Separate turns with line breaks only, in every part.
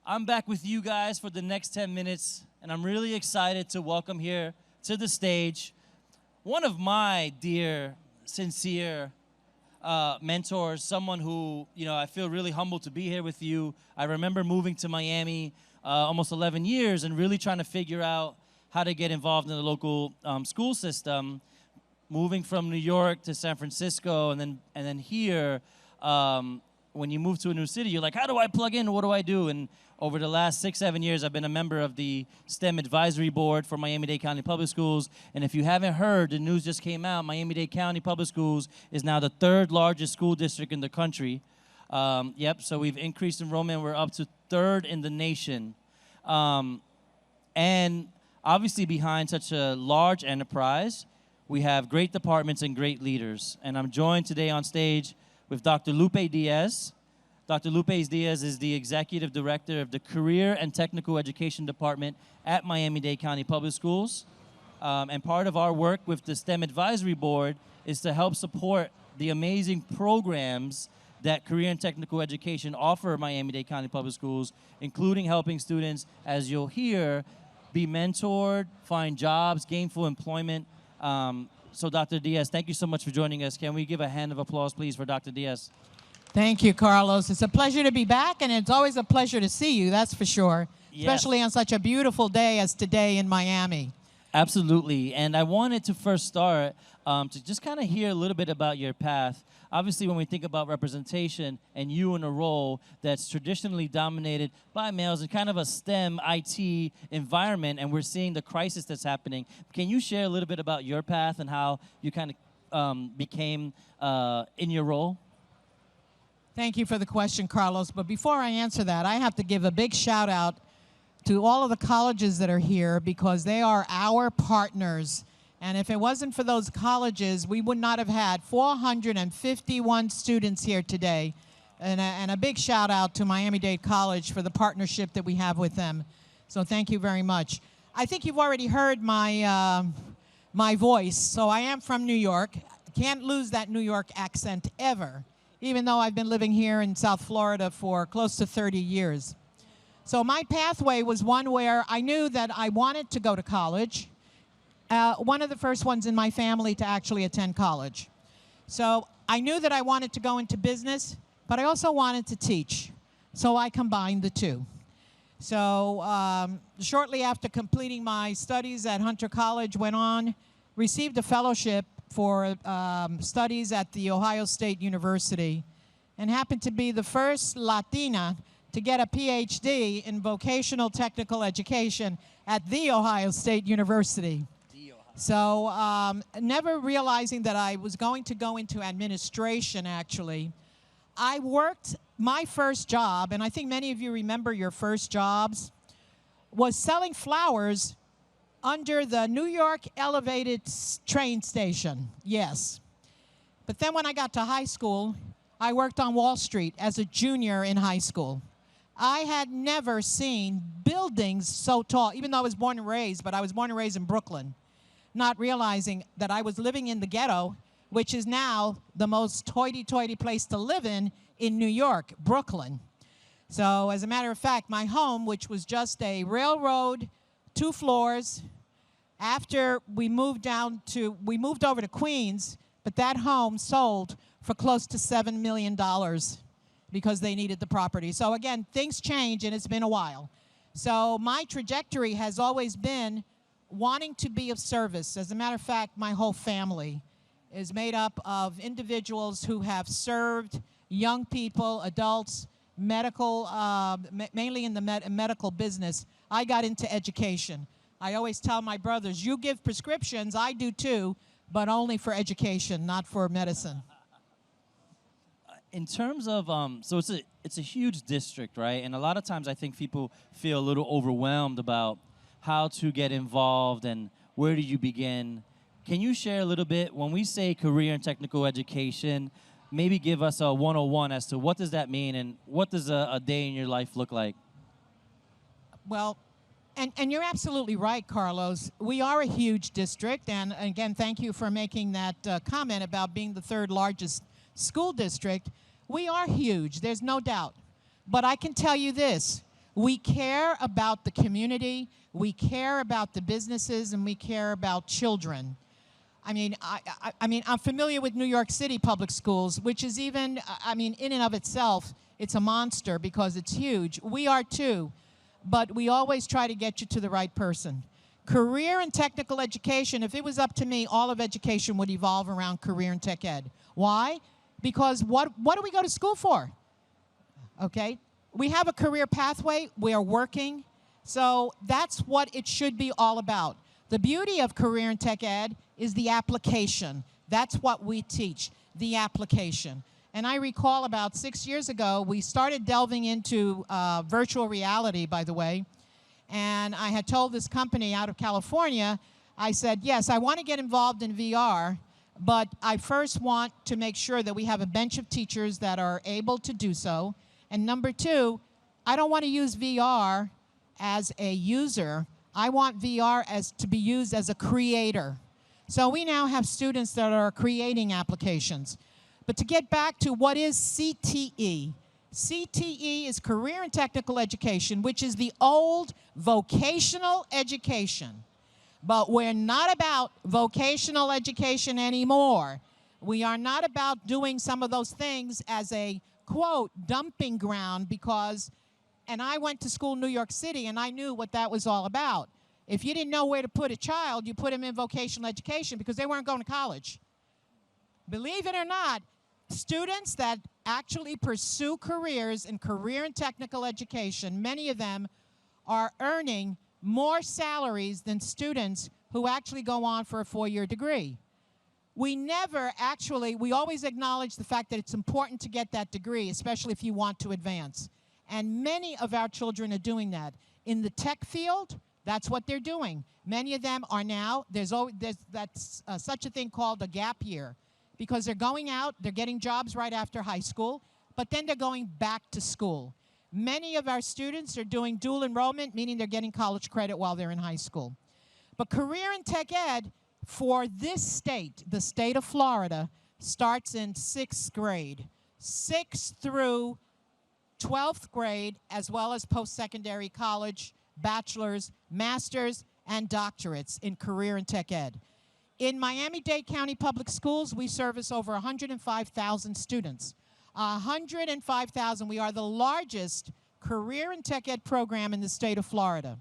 I'm back with you guys for the next 10 minutes, and I'm really excited to welcome here to the stage one of my dear, sincere mentors, someone who, I feel really humbled to be here with you. I remember moving to Miami almost 11 years and really trying to figure out how to get involved in the local school system, moving from New York to San Francisco, and then here, when you move to a new city, you're like, how do I plug in? What do I do? And over the last 6-7 years, I've been a member of the STEM Advisory Board for Miami-Dade County Public Schools. And if you haven't heard, the news just came out, Miami-Dade County Public Schools is now the 3rd largest school district in the country. So we've increased enrollment. We're up to 3rd in the nation. And obviously behind such a large enterprise, we have great departments and great leaders. And I'm joined today on stage with Dr. Lupe Diaz. Dr. Lupe Diaz is the Executive Director of the Career and Technical Education Department at Miami-Dade County Public Schools. And part of our work with the STEM Advisory Board is to help support the amazing programs that Career and Technical Education offer Miami-Dade County Public Schools, including helping students, as you'll hear, be mentored, find jobs, gainful employment. So Dr. Diaz, thank you so much for joining us. Can we give a hand of applause, please, for Dr. Diaz?
Thank you, Carlos. It's a pleasure to be back, and it's always a pleasure to see you, that's for sure,
Yes.
especially on such a beautiful day as today in Miami.
Absolutely. And I wanted to first start to just kind of hear a little bit about your path. Obviously, when we think about representation and you in a role that's traditionally dominated by males in kind of a STEM IT environment, and we're seeing the crisis that's happening, can you share a little bit about your path and how you kind of became in your role?
Thank you for the question, Carlos. But before I answer that, I have to give a big shout out to all of the colleges that are here because they are our partners. And if it wasn't for those colleges, we would not have had 451 students here today. And a big shout out to Miami-Dade College for the partnership that we have with them. So thank you very much. I think you've already heard my, my voice. So I am from New York. Can't lose that New York accent ever, even though I've been living here in South Florida for close to 30 years. So my pathway was one where I knew that I wanted to go to college. One of the first ones in my family to actually attend college. So I knew that I wanted to go into business, but I also wanted to teach. So I combined the two. So shortly after completing my studies at Hunter College, went on, received a fellowship for studies at the Ohio State University, and happened to be the first Latina to get a PhD in vocational technical education at the Ohio State University. So never realizing that I was going to go into administration, actually, I worked my first job, and I think many of you remember your first jobs, was selling flowers under the New York elevated train station, yes. But then when I got to high school, I worked on Wall Street as a junior in high school. I had never seen buildings so tall, even though I was born and raised, but I was born and raised in Brooklyn, not realizing that I was living in the ghetto, which is now the most hoity-toity place to live in New York, Brooklyn. So as a matter of fact, my home, which was just a railroad, 2 floors, after we moved over to Queens, but that home sold for close to $7 million because they needed the property. So again, things change, and it's been a while. So my trajectory has always been wanting to be of service. As a matter of fact, my whole family is made up of individuals who have served young people, adults, medical, mainly in the medical business. I got into education. I always tell my brothers, you give prescriptions, I do too, but only for education, not for medicine.
In terms of, so it's a huge district, right? And a lot of times I think people feel a little overwhelmed about how to get involved and where do you begin. Can you share a little bit, when we say career and technical education, maybe give us a 101 as to what does that mean and what does a day in your life look like?
Well, and you're absolutely right, Carlos. We are a huge district, and again, thank you for making that comment about being the 3rd largest school district. We are huge, there's no doubt. But I can tell you this, We care about the community, we care about the businesses, and we care about children. I mean, I'm familiar with New York City public schools, which is even, in and of itself, it's a monster because it's huge. We are too, but we always try to get you to the right person. Career and technical education, if it was up to me, all of education would evolve around career and tech ed. Why? Because what do we go to school for? Okay? We have a career pathway, we are working, so that's what it should be all about. The beauty of career and tech ed is the application. That's what we teach, the application. And I recall about 6 years ago, we started delving into virtual reality, by the way, and I had told this company out of California, I said, yes, I want to get involved in VR, but I first want to make sure that we have a bench of teachers that are able to do so. And number two, I don't want to use VR as a user. I want VR to be used as a creator. So we now have students that are creating applications. But to get back to what is CTE, CTE is Career and Technical Education, which is the old vocational education. But we're not about vocational education anymore. We are not about doing some of those things as a, quote, dumping ground because, and I went to school in New York City and I knew what that was all about. If you didn't know where to put a child, you put him in vocational education because they weren't going to college. Believe it or not, students that actually pursue careers in career and technical education, many of them are earning more salaries than students who actually go on for a 4-year degree. We always acknowledge the fact that it's important to get that degree, especially if you want to advance. And many of our children are doing that. In the tech field, that's what they're doing. Many of them are now, there's such a thing called a gap year, because they're going out, they're getting jobs right after high school, but then they're going back to school. Many of our students are doing dual enrollment, meaning they're getting college credit while they're in high school. But career and tech ed for this state, the state of Florida, starts in 6th grade. 6th through 12th grade, as well as post-secondary college, bachelor's, master's, and doctorates in career and tech ed. In Miami-Dade County Public Schools, we service over 105,000 students. 105,000. We are the largest career and tech ed program in the state of Florida.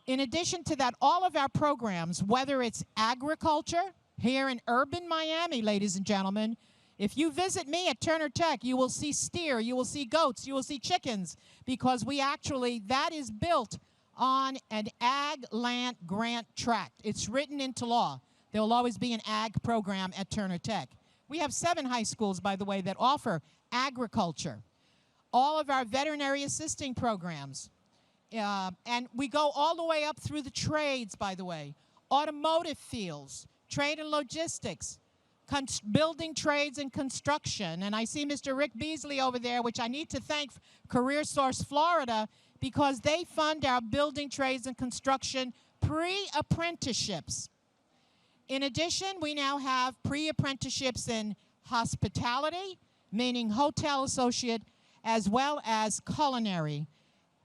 In addition to that, all of our programs, whether it's agriculture, here in urban Miami, ladies and gentlemen, if you visit me at Turner Tech, you will see steer, you will see goats, you will see chickens, because that is built on an ag land grant tract. It's written into law. There will always be an ag program at Turner Tech. We have 7 high schools, by the way, that offer agriculture. All of our veterinary assisting programs. And we go all the way up through the trades, by the way. Automotive fields, trade and logistics, building trades and construction. And I see Mr. Rick Beasley over there, which I need to thank CareerSource Florida, because they fund our building trades and construction pre-apprenticeships. In addition, we now have pre-apprenticeships in hospitality, meaning hotel associate, as well as culinary.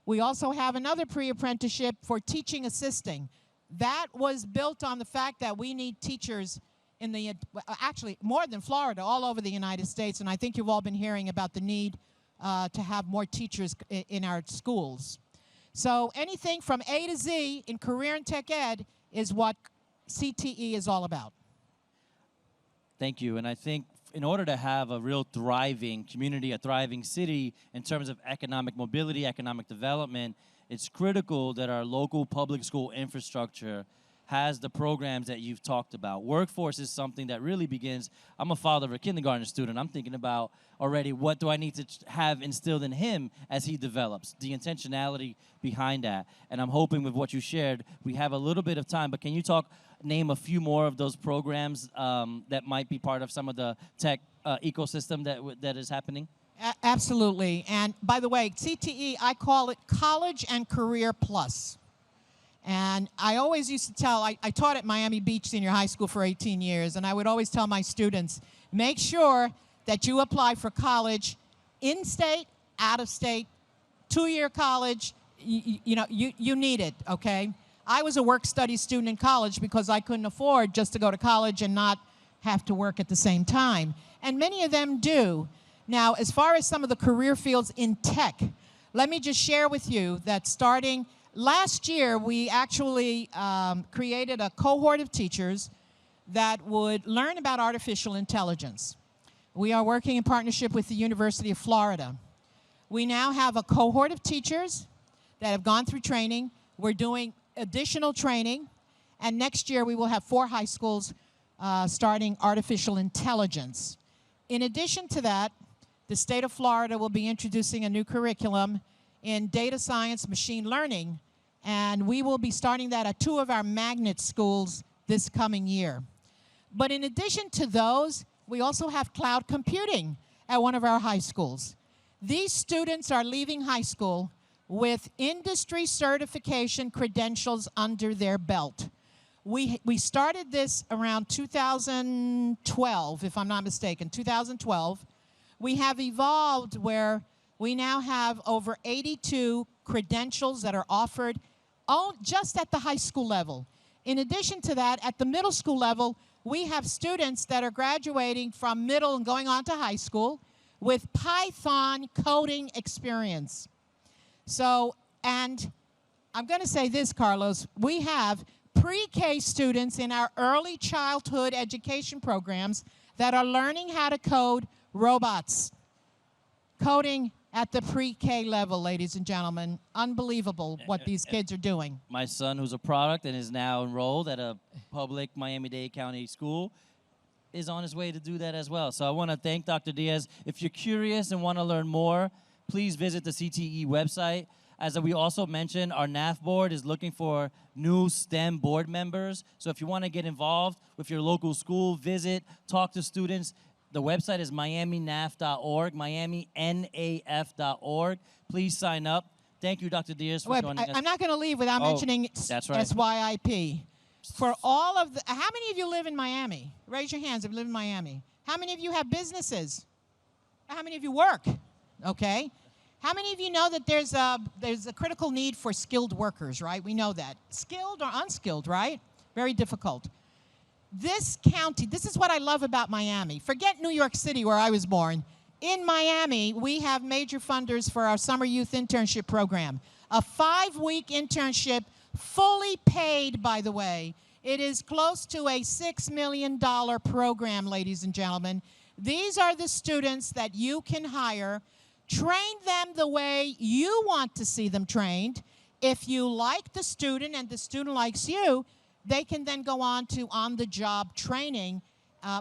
We also have another pre-apprenticeship for teaching assisting. That was built on the fact that we need teachers in actually more than Florida, all over the United States, and I think you've all been hearing about the need to have more teachers in our schools. So anything from A to Z in career and tech ed is what CTE is all about.
Thank you. And I think in order to have a real thriving community, a thriving city in terms of economic mobility, economic development, it's critical that our local public school infrastructure has the programs that you've talked about. Workforce is something that really begins. I'm a father of a kindergarten student. I'm thinking about already what do I need to have instilled in him as he develops, the intentionality behind that. And I'm hoping with what you shared, we have a little bit of time, but can you name a few more of those programs that might be part of some of the tech ecosystem that is happening?
Absolutely. And by the way, CTE, I call it College and Career Plus. And I always used to tell, I taught at Miami Beach Senior High School for 18 years, and I would always tell my students, make sure that you apply for college in-state, out-of-state, 2-year college, you need it, okay? I was a work-study student in college because I couldn't afford just to go to college and not have to work at the same time. And many of them do. Now, as far as some of the career fields in tech, let me just share with you that starting last year, we actually created a cohort of teachers that would learn about artificial intelligence. We are working in partnership with the University of Florida. We now have a cohort of teachers that have gone through training. We're doing additional training, and next year we will have 4 high schools starting artificial intelligence. In addition to that, the state of Florida will be introducing a new curriculum in data science, machine learning, and we will be starting that at 2 of our magnet schools this coming year. But in addition to those, we also have cloud computing at one of our high schools. These students are leaving high school with industry certification credentials under their belt. We started this around 2012, if I'm not mistaken, 2012. We have evolved where we now have over 82 credentials that are offered just at the high school level. In addition to that, at the middle school level, we have students that are graduating from middle and going on to high school with Python coding experience. So, and I'm going to say this, Carlos, we have pre-K students in our early childhood education programs that are learning how to code robots. Coding at the pre-K level, ladies and gentlemen. Unbelievable what these kids are doing.
My son, who's a product and is now enrolled at a public Miami-Dade County school, is on his way to do that as well. So I want to thank Dr. Diaz. If you're curious and want to learn more, please visit the CTE website. As we also mentioned, our NAF board is looking for new STEM board members. So if you want to get involved with your local school, visit, talk to students. The website is miaminaf.org, miaminaf.org. Please sign up. Thank you, Dr. Diaz, for joining us.
I'm not going to leave without mentioning
that's right.
SYIP. For all of the, how many of you live in Miami? Raise your hands if you live in Miami. How many of you have businesses? How many of you work? Okay. How many of you know that there's a critical need for skilled workers, right? We know that. Skilled or unskilled, right? Very difficult. This county, this is what I love about Miami. Forget New York City, where I was born. In Miami, we have major funders for our summer youth internship program. A 5-week internship, fully paid, by the way. It is close to a $6 million program, ladies and gentlemen. These are the students that you can hire. Train them the way you want to see them trained. If you like the student and the student likes you, they can then go on to on-the-job training.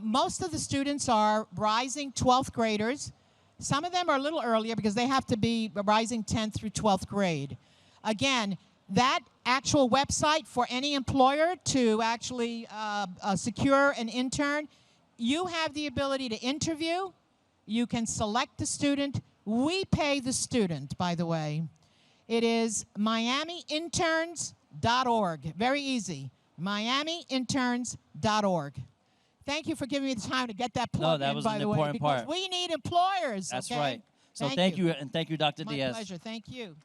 Most of the students are rising 12th graders. Some of them are a little earlier because they have to be rising 10th through 12th grade. Again, that actual website for any employer to actually secure an intern, you have the ability to interview. You can select the student. We pay the student, by the way. It is miamiinterns.org. Very easy. miamiinterns.org. Thank you for giving me the time to get that plug in, by the way, because we need employers.
That's
okay?
right. So thank you, and thank you, Dr. Diaz.
My pleasure. Thank you.